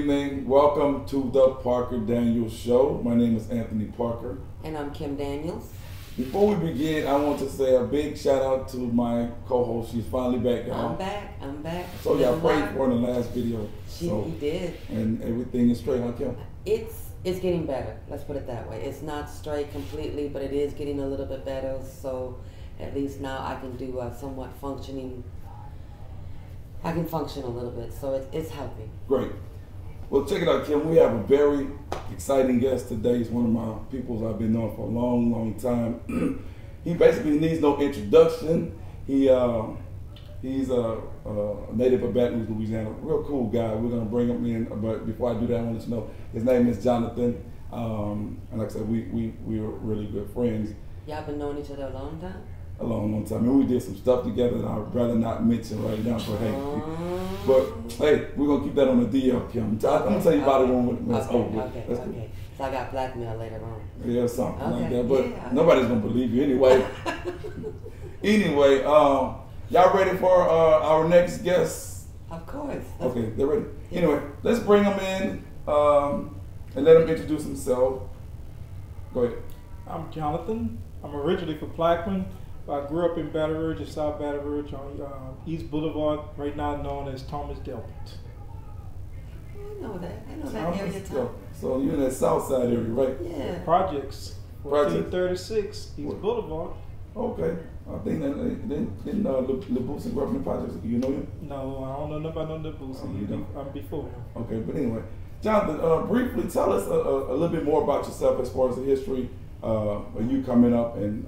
evening. Welcome to the Parker Daniels Show. My name is Anthony Parker. And I'm Kim Daniels. Before we begin, I want to say a big shout out to my co-host. She's finally back, y'all. I'm back. So y'all prayed for her in the last video. He did. And everything is straight, huh, Kim? It's getting better. Let's put it that way. It's not straight completely, but it is getting a little bit better. So at least now I can do somewhat functioning. I can function a little bit, so it's helping. Great. Well, check it out, Kim. We have a very exciting guest today. He's one of my people I've been knowing for a long, long time. He basically needs no introduction. He's a native of Baton Rouge, Louisiana. Real cool guy. We're gonna bring him in, but before I do that, I want to know his name is Jonathan. And like I said, we're really good friends. Y'all been knowing each other a long time? A long, long time. And we did some stuff together that I'd rather not mention right now, but hey, we're gonna keep that on the DL, Kim. I'm gonna tell you about it when it's over. Okay. So I got blackmail later on. Yeah, something like that. But nobody's gonna believe you anyway. Anyway, y'all ready for our next guest? Of course. Okay, they're ready. Anyway, let's bring them in and let them introduce themselves. Go ahead. I'm Jonathan. I'm originally from Plaquemine. I grew up in Baton Rouge, in South Baton Rouge, on East Boulevard, right now known as Thomas Delpit. I know that area, Tom. So you're in that south side area, right? Yeah. Projects, 1436, East Boulevard. Okay. I think didn't LeBoosie grew up in the projects. You know him? No, I don't know nothing about no LeBoosie. I'm before him. Okay, but anyway. Jonathan, briefly tell us a little bit more about yourself as far as the history of you coming up and,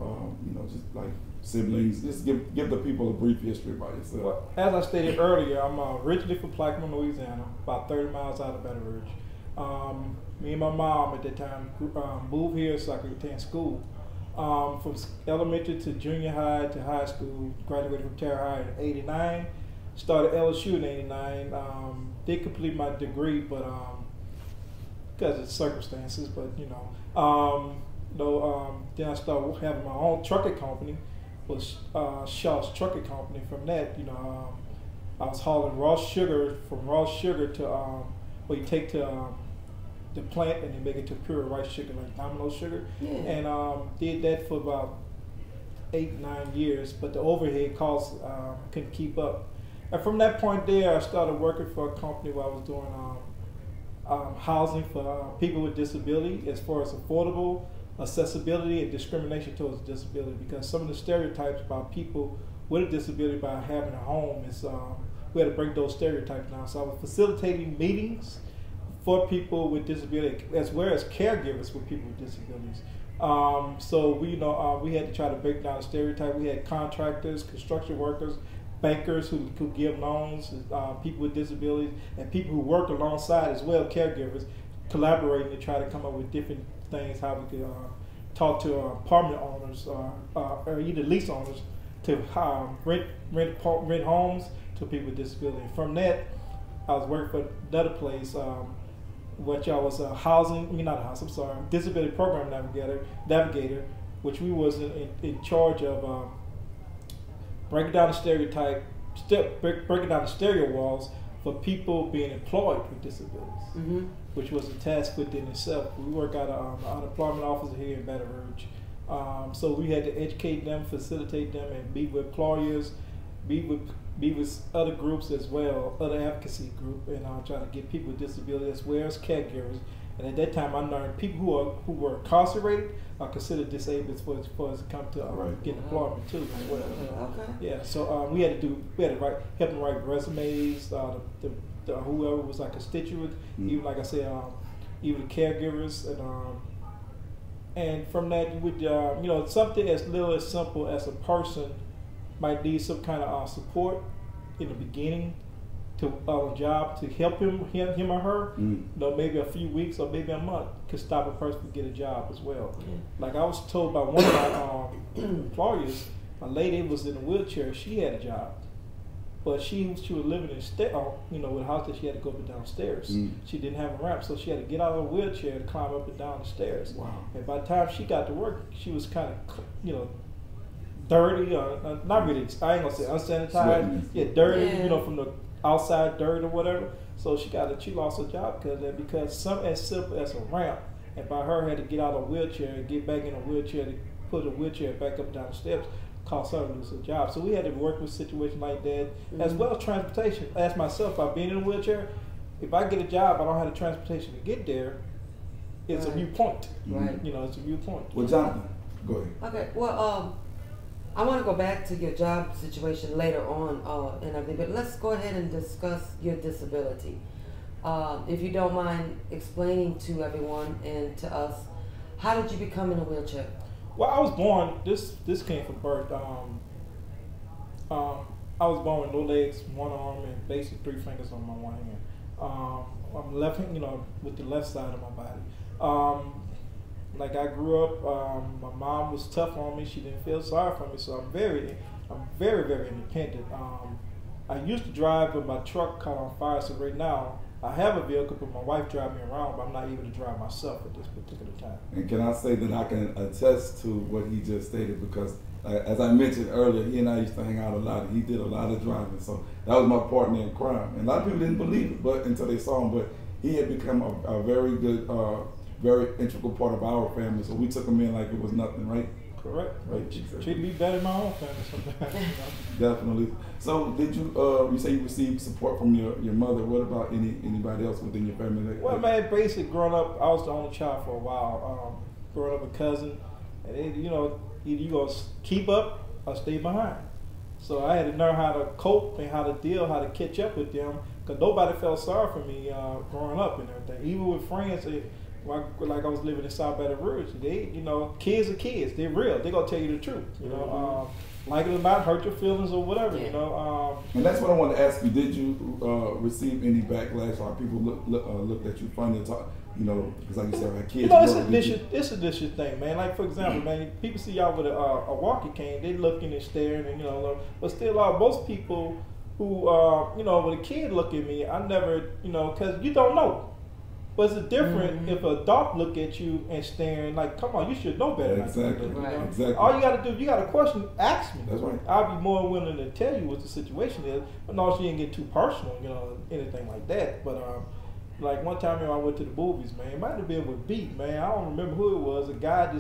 just like siblings. Just give the people a brief history about yourself. Well, as I stated earlier, I'm originally from Plaquemine, Louisiana, about 30 miles out of Baton Rouge. Me and my mom at that time moved here so I could attend school. From elementary to junior high to high school, graduated from Terre High in '89. Started LSU in '89. Did complete my degree, but because of circumstances. But then I started having my own trucking company, was Shaw's Trucking Company. From that, I was hauling raw sugar to where you take to the plant and you make it to pure rice sugar, like Domino sugar. Yeah. And did that for about 8-9 years, but the overhead costs couldn't keep up. And from that point there, I started working for a company where I was doing housing for people with disability, as far as affordable, accessibility, and discrimination towards disability. Because some of the stereotypes about people with a disability by having a home is we had to break those stereotypes down. So I was facilitating meetings for people with disability, as well as caregivers for people with disabilities. So we had to try to break down the stereotype. We had contractors, construction workers, bankers who could give loans, people with disabilities, and people who work alongside as well, caregivers, collaborating to try to come up with different things, how we could talk to apartment owners or either lease owners to rent homes to people with disability. And from that, I was working for another place, which I was disability program navigator, which we was in charge of breaking down the stereotype, breaking down the stereo walls for people being employed with disabilities, which was a task within itself. We work out of an unemployment office here in Baton Rouge. So we had to educate them, facilitate them, and meet with employers, meet with other groups as well, other advocacy group, and try to get people with disabilities as well as caregivers. And at that time, I learned people who were incarcerated are considered disabled as far as it comes to getting employment too as well. Okay. Yeah. So we had to help them write resumes. Whoever was our constituent, even like I said, even the caregivers, and from that you would something as little as simple as a person might need some kind of support in the beginning to job to help him or her. Maybe a few weeks or maybe a month could stop a person from getting a job as well. Like I was told by one of my employers, a lady was in a wheelchair. She had a job, but she was living in with a house that she had to go up and down stairs. She didn't have a ramp, so she had to get out of her wheelchair and climb up and down the stairs. Wow. And by the time she got to work, she was kind of dirty, not really. I ain't gonna say unsanitized. Sweating. Yeah, dirty. From the outside dirt or whatever. So she lost her job because of that, because something as simple as a ramp, and by her had to get out of a wheelchair and get back in a wheelchair to put a wheelchair back up and down the steps, caused her to lose her job. So we had to work with situations like that, as well as transportation. I asked myself, by being in a wheelchair, if I get a job, I don't have the transportation to get there. It's a viewpoint. Right. You know, it's a viewpoint. Well, Jonathan, go ahead. Okay. Well, I want to go back to your job situation later on and everything, but let's go ahead and discuss your disability. If you don't mind explaining to everyone and to us, how did you become in a wheelchair? Well, I was born. This came from birth. I was born with no legs, one arm, and basically 3 fingers on my one hand. I'm left, with the left side of my body. Like I grew up, my mom was tough on me. She didn't feel sorry for me, so I'm very, very independent. I used to drive, but my truck caught on fire. So right now, I have a vehicle, but my wife drives me around, but I'm not able to drive myself at this particular time. And can I say that I can attest to what he just stated, because as I mentioned earlier, he and I used to hang out a lot, and he did a lot of driving. So that was my partner in crime. And a lot of people didn't believe it, but until they saw him. But he had become a very good, very integral part of our family. So we took him in like it was nothing, right? Correct. Right. Exactly. Treat me better than my own family sometimes. Definitely. So did you, you say you received support from your mother. What about anybody else within your family? Well, man, basically growing up, I was the only child for a while. Growing up a cousin, and then, either you gonna keep up or stay behind. So I had to learn how to cope and how to deal, how to catch up with them, because nobody felt sorry for me growing up and everything. Even with friends, like I was living in South Baton Rouge, kids are kids. They're real. They're gonna tell you the truth. Like it or not, hurt your feelings or whatever. And that's what I want to ask you. Did you receive any backlash, or people looked at you funny and talk? Because like you said, our kids. It's a vicious thing, man. Like for example, man, people see y'all with a walkie cane, they looking and staring, and but still, most people who with a kid look at me, I never, because you don't know. But it's different if an adult look at you and staring, like, come on, you should know better. Exactly. Exactly. All you got to do, if you got a question, ask me. That's right. I'll be more willing to tell you what the situation is. But no, she didn't get too personal, anything like that. But like one time, I went to the movies, man. It might have been with Beat, man. I don't remember who it was. A guy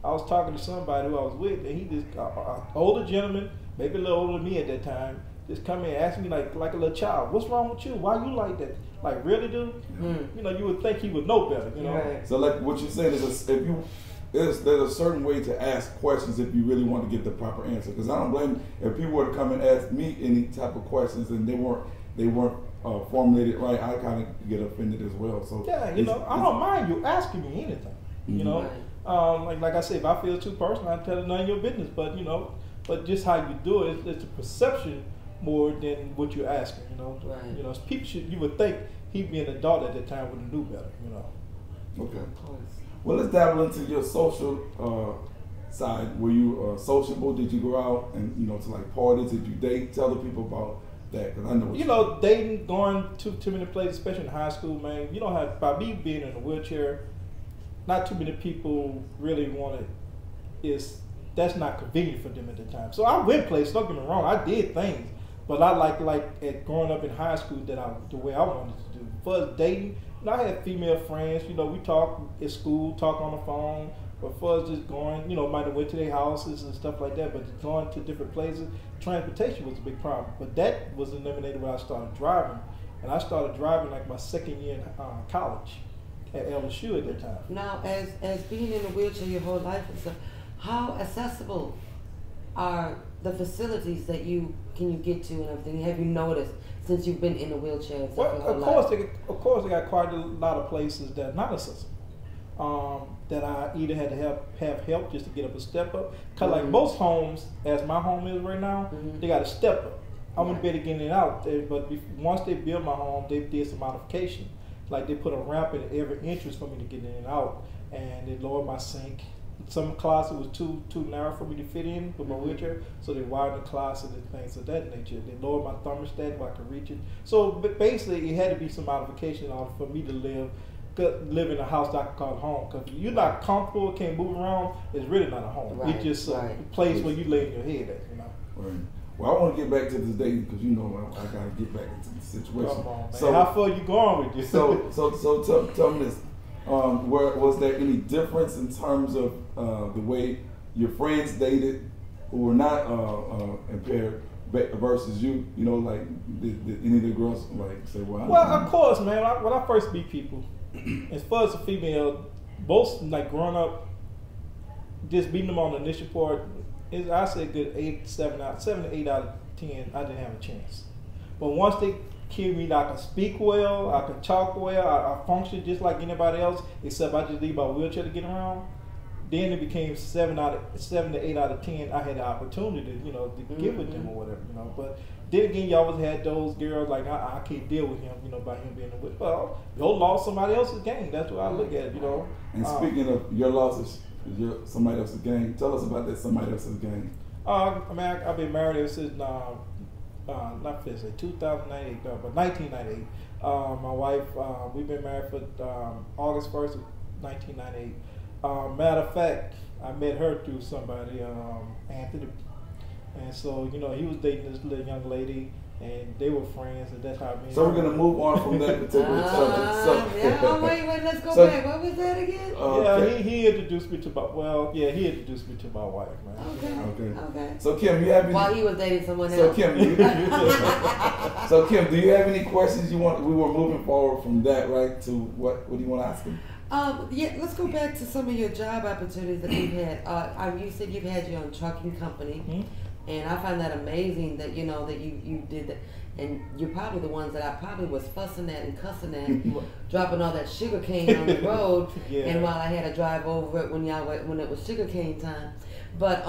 I was talking to somebody who I was with, and he just, an older gentleman, maybe a little older than me at that time, just come in and ask me like a little child, what's wrong with you? Why you like that? Like, really, dude? You would think he would know better, Right. So like what you're saying is, there's a certain way to ask questions if you really want to get the proper answer. Because I don't blame if people were to come and ask me any type of questions and they weren't formulated right, I kind of get offended as well. So yeah, I don't mind you asking me anything. Right. Like I said, if I feel too personal, I tell it none of your business. But just how you do it, it's a perception more than what you're asking. Right. People you would think he'd be an adult at that time would have knew better. Okay. Well, let's dabble into your social side. Were you sociable? Did you go out and to like parties? Did you date? Tell the people about that, because I know. Dating, going to too many places, especially in high school, man. You don't have, by me being in a wheelchair, not too many people really want it. That's not convenient for them at the time. So I went places. Don't get me wrong. I did things, but I like at growing up in high school the way I wanted to do. For dating, I had female friends. We talk at school, talk on the phone. But for us just going, might have went to their houses and stuff like that. But just going to different places, transportation was a big problem. But that was eliminated when I started driving, and I started driving like my second year in college at LSU at that time. Now, as being in a wheelchair your whole life and stuff, how accessible are the facilities that you get to and everything? Have you noticed since you've been in a wheelchair? And stuff Well, your whole life? of course, they got quite a lot of places that are not accessible. That I either had to have help just to get up a step up. Cause like most homes, as my home is right now, they got a step up. I wouldn't be able to get in and out there, but once they built my home, they did some modification. Like they put a ramp in every entrance for me to get in and out, and they lowered my sink. Some closet was too narrow for me to fit in with my wheelchair, so they widened the closet and things of that nature. They lowered my thermostat where I could reach it. So basically, it had to be some modification in order for me to live in a house that I could call home. Because if you're not comfortable, can't move around, it's really not a home. Right, It's just a place where you lay in your head at. Right. Well, I want to get back to this day because you know I got to get back into the situation. Come on, man. So How far you going with you? so tell me this. Was there any difference in terms of the way your friends dated who were not impaired versus you? You know, like did any of the girls like say, "Well, of course, man. When I first meet people, as far as a female, both like growing up, just meeting them on the initial part, is I say good 7 to 8 out of 10. I didn't have a chance, but once they hear me, I can speak well, I can talk well, I function just like anybody else, except I just leave my wheelchair to get around. Then it became 7 to 8 out of 10. I had the opportunity, you know, to get with them or whatever, you know. But then again, you always had those girls like I can't deal with him, you know, by him being with. Well, you lost somebody else's game. That's what I look at, you know. And speaking of your losses, somebody else's game. Tell us about that somebody else's game. I mean, I've been married ever since not 2098, but 1998. My wife, we've been married for August 1st of 1998. Matter of fact, I met her through somebody, Anthony, and so you know he was dating this little young lady, and they were friends, and that's how I met. So we're gonna move on from that particular subject. Wait, let's go back. What was that again? He introduced me to he introduced me to my wife, man. Okay. So Kim, you have any? While he was dating someone else. So Kim, do you have any questions you want? We were moving forward from that, right? To what do you want to ask him? Yeah, let's go back to some of your job opportunities that you've had. You said you've had your own trucking company, and I find that amazing that you know that you did that, and you're probably the ones that I probably was fussing at and cussing at, dropping all that sugar cane on the road, and while I had to drive over it when it was sugar cane time. But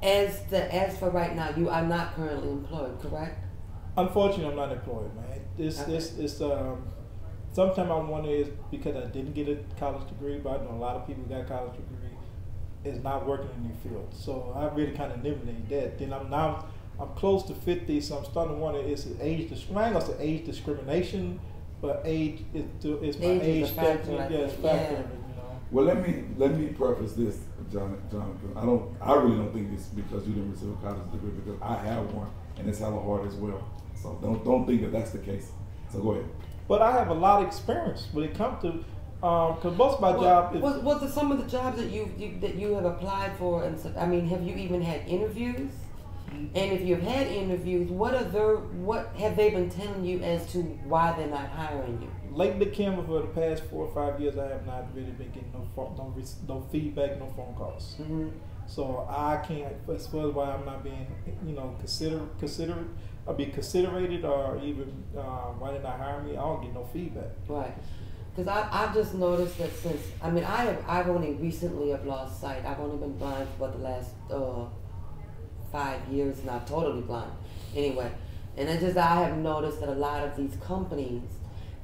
as for right now, you are not currently employed, correct? Unfortunately, I'm not employed, man. This sometimes I wonder is because I didn't get a college degree, but I know a lot of people who got a college degree is not working in your field. So I really kind of eliminate that. Then I'm close to 50, so I'm starting to wonder is it age? I ain't gonna say age discrimination, but age is my age factor. It's factor. You know. Well, let me preface this, Jonathan. I really don't think it's because you didn't receive a college degree, because I have one and it's hella hard as well. So don't think that that's the case. So go ahead. But I have a lot of experience when it comes to, because most of my job is... Was some of the jobs that you have applied for, and I mean, have you even had interviews? And if you've had interviews, what have they been telling you as to why they're not hiring you? Lately, Kim, for the past 4 or 5 years, I have not really been getting no feedback, no phone calls. So I can't, as far as why I'm not being, you know, considered or be considerated, or even why they're not hiring me, I don't get no feedback. Right. Because I've just noticed that since, I mean, I've only recently have lost sight. I've only been blind for the last 5 years now, totally blind. Anyway, and it's just I have noticed that a lot of these companies,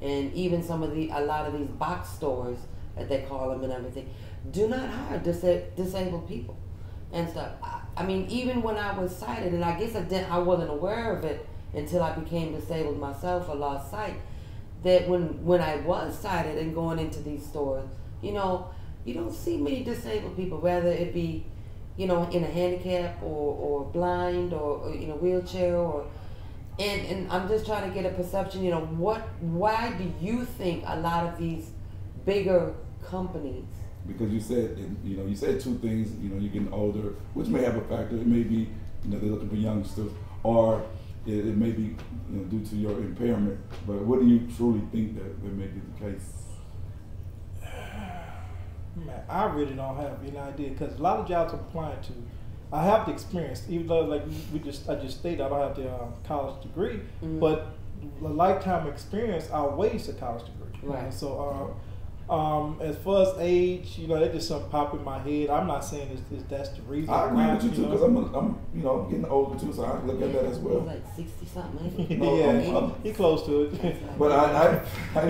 and even a lot of these box stores, that they call them and everything, do not hire disabled people and stuff. I mean, even when I was sighted, and I guess I wasn't aware of it until I became disabled myself or lost sight, that when I was sighted and going into these stores, you know, you don't see many disabled people, whether it be, you know, in a handicap or blind or in a wheelchair and I'm just trying to get a perception, you know, why do you think a lot of these bigger companies? Because you said two things, you know, you're getting older, which may have a factor. It may be, you know, they're looking for youngsters, or it may be, you know, due to your impairment. But what do you truly think that may be the case? Man, I really don't have any idea, because a lot of jobs I'm applying to, I have the experience, even though like I just stated I don't have the college degree, but a lifetime experience outweighs a college degree. Right. So as far as age, you know, that just something pop in my head. I'm not saying that's the reason. I agree with you too, because I'm you know, getting older too, so I look at that as well. He's like 60 something, maybe. Yeah, he's close to it. But I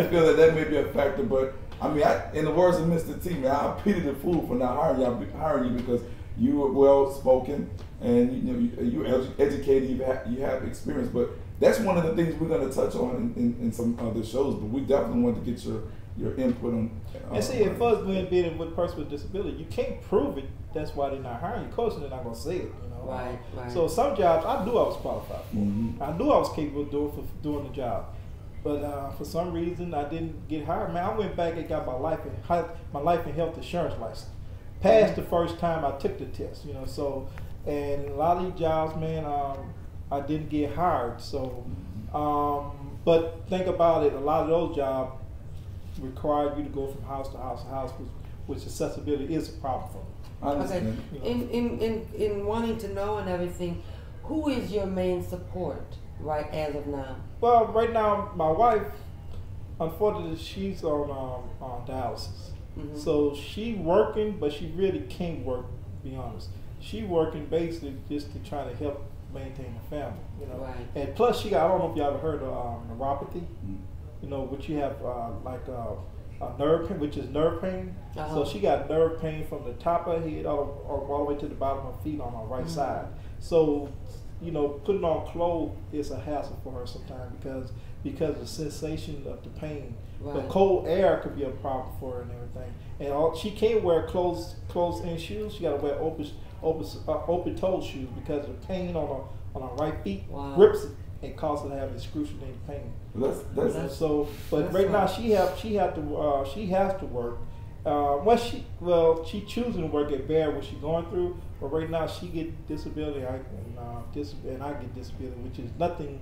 feel that may be a factor. But I mean, in the words of Mr. T, man, I pity the fool for not hiring you because you are well spoken and you're educated. You have experience. But that's one of the things we're going to touch on in some other shows. But we definitely want to get your your input on. And see, at first, when being with a person with disability, you can't prove it. That's why they're not hiring you. Of course, they're not gonna say it. You know. Right, right. So some jobs I knew I was qualified for. Mhm. I knew I was capable of doing the job, but for some reason I didn't get hired. Man, I went back and got my life and health insurance license. Passed the first time I took the test. You know, so and a lot of these jobs, man, I didn't get hired. So, but think about it. A lot of those jobs require you to go from house to house to house, which accessibility is a problem for me. I understand. Okay. In wanting to know and everything, who is your main support right as of now? Well, right now, my wife, unfortunately, she's on dialysis. Mhm. So she working, but she really can't work, to be honest. She working basically just to try to help maintain the family, you know. Right. And plus, she got, I don't know if y'all ever heard of neuropathy, Mm. you know, which you have a nerve pain, which is nerve pain. Uh-huh. So she got nerve pain from the top of her head all the way to the bottom of her feet on her right Mhm. side. So, you know, putting on clothes is a hassle for her sometimes because of the sensation of the pain. Right. The cold air could be a problem for her and everything. And she can't wear closed and shoes. She got to wear open toe shoes because of the pain on her right feet Wow. grips it and causes her to have excruciating pain. That's So, but that's right now right. she has to work. She choosing to work at Bear what she's going through, but right now she get disability, and I get disability, which is nothing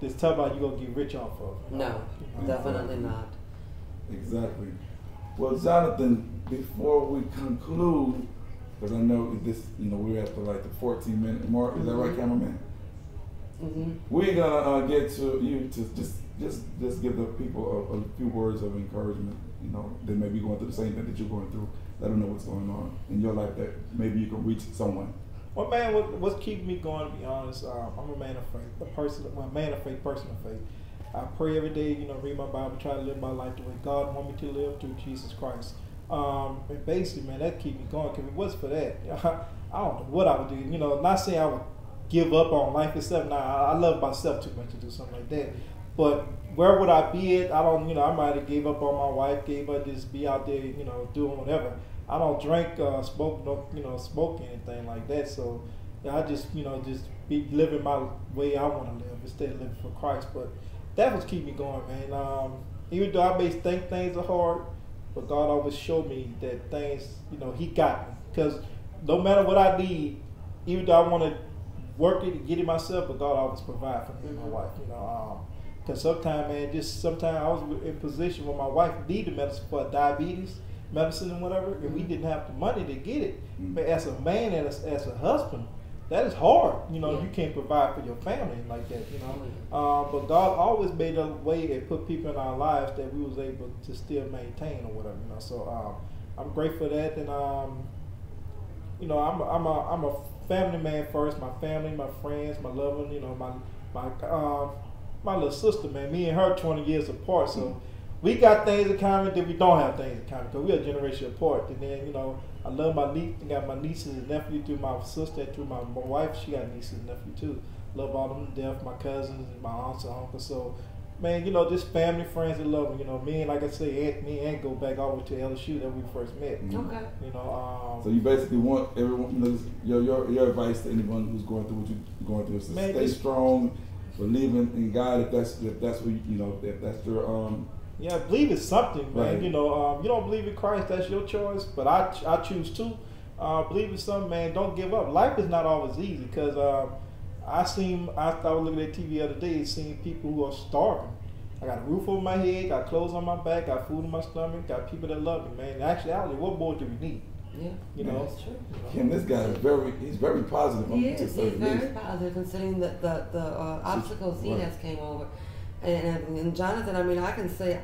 that's talking about you gonna get rich off of. No, You know? definitely not. exactly. Well, Jonathan, before we conclude, because I know this, you know, we're at the 14-minute mark. Is that right, cameraman? Hmm. We're gonna get to you to just give the people a few words of encouragement. You know, they may be going through the same thing that you're going through. Let them know what's going on in your life that maybe you can reach someone. Well, man, what's keeping me going? To be honest, I'm a man of faith, a man of faith, person of faith. I pray every day, you know, read my Bible, try to live my life the way God wants me to live through Jesus Christ. And basically, man, that keep me going. Because if it wasn't for that, I don't know what I would do. You know, not saying I would give up on life itself. Nah, I love myself too much to do something like that. But where would I be at? I don't, you know, I might have gave up on my wife, gave up just be out there, you know, doing whatever. I don't drink, smoke, smoke anything like that. So I just, you know, just be living my way I want to live instead of living for Christ. But that was keep me going, man. Even though I may think things are hard, but God always showed me that things, you know, He got me. Because no matter what I need, even though I want to work it and get it myself, but God always provide for me and my wife, you know. Because sometimes, man, I was in a position where my wife needed medicine for diabetes, medicine and whatever, and we didn't have the money to get it. But as a man and as a husband, that is hard. You know, you can't provide for your family like that, you know. But God always made a way and put people in our lives that we was able to still maintain or whatever, you know. So I'm grateful for that, and you know, I'm a family man first. My family, my friends, my loved one, you know, my little sister, man. Me and her 20 years apart, so we got things in common, then we don't have things in common because we're a generation apart. And then, you know, I love my niece. I got my nieces and nephew through my sister, and through my wife. She got nieces and nephew too. Love all them to death. My cousins, and my aunts and uncles. So, man, you know, just family, friends, and love. You know, me and like I say, me and Aunt go back all the way to LSU that we first met. Okay. You know. So you basically want everyone, you know, your advice to anyone who's going through what you're going through is to stay strong, believing in God. If that's what you know, if that's your Yeah, believe in something, man. Right. You know, you don't believe in Christ, that's your choice. But I choose to believe in something, man. Don't give up. Life is not always easy because I was looking at TV the other day, seeing people who are starving. I got a roof over my head, got clothes on my back, got food in my stomach, got people that love me, man. Actually, what more do we need? Yeah, You know, that's true. Kim, this guy is very positive. He is. to say He's the least. very positive considering the obstacles he Right. has came over. And Jonathan, I mean, I can say,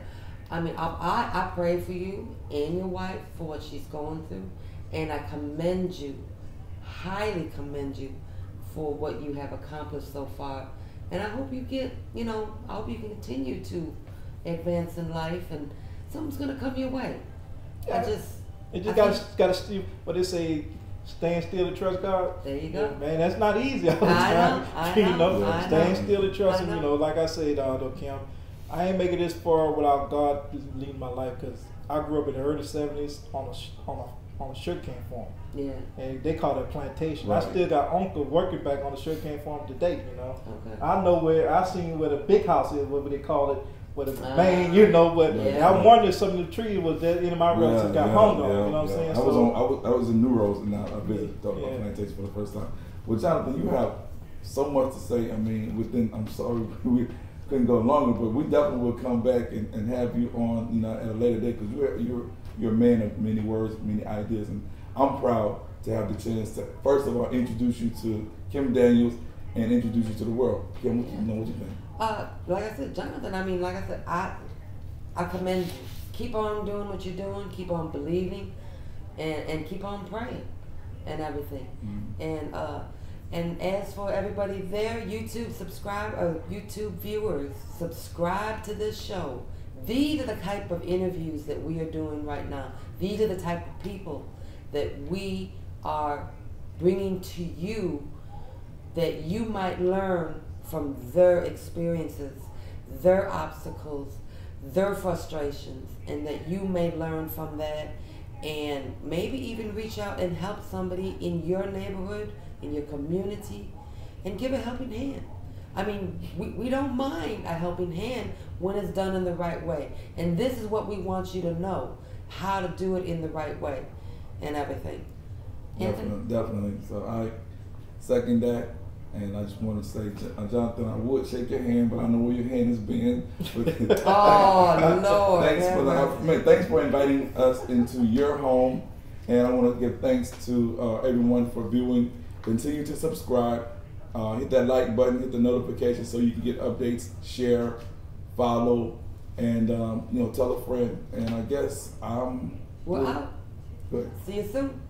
I pray for you and your wife for what she's going through, and I commend you, highly commend you for what you have accomplished so far. And I hope you get, you know, I hope you can continue to advance in life, and something's gonna come your way. Yeah. I You think- just gotta steal. What they say, stand still and trust God. There you go. Man, that's not easy all the I time. know, I You know, know, I stand know. still and trust I Him. You know. know, like I said, Kim, I ain't making this far without God leading my life, because I grew up in the early '70s on a sugarcane farm. Yeah. And they call it plantation. Right. I still got uncle working back on the sugarcane farm today, you know. Okay. I know I seen where the big house is, what they call it, where the Ah. main, you know, but Yeah. I wondered if some of the trees was that any of my relatives got hung on, you know what I'm saying? I was in New Rose, and I visited the Yeah. plantation for the first time. Well, Jonathan, you have so much to say. I mean, I'm sorry we couldn't go longer, but we definitely will come back and have you on, you know, at a later date, because you're a man of many words, many ideas, and I'm proud to have the chance to, first of all, introduce you to Kim Daniels and introduce you to the world. Kim, what you think? Like I said, Jonathan, I mean, like I said, I commend you. Keep on doing what you're doing, keep on believing, and keep on praying and everything. And as for everybody there, YouTube viewers, subscribe to this show. These are the type of interviews that we are doing right now. These are the type of people that we are bringing to you, that you might learn from their experiences, their obstacles, their frustrations, and that you may learn from that, and maybe even reach out and help somebody in your neighborhood, in your community, and give a helping hand. I mean, we don't mind a helping hand when it's done in the right way. And this is what we want you to know, how to do it in the right way and everything. Definitely. So I second that. And I just want to say, Jonathan, I would shake your hand, but I know where your hand has been. Oh, Lord. Thanks for inviting us into your home. And I want to give thanks to everyone for viewing. Continue to subscribe. Hit that like button, hit the notification so you can get updates, share, follow, and tell a friend. And I guess we're out. Good. See you soon.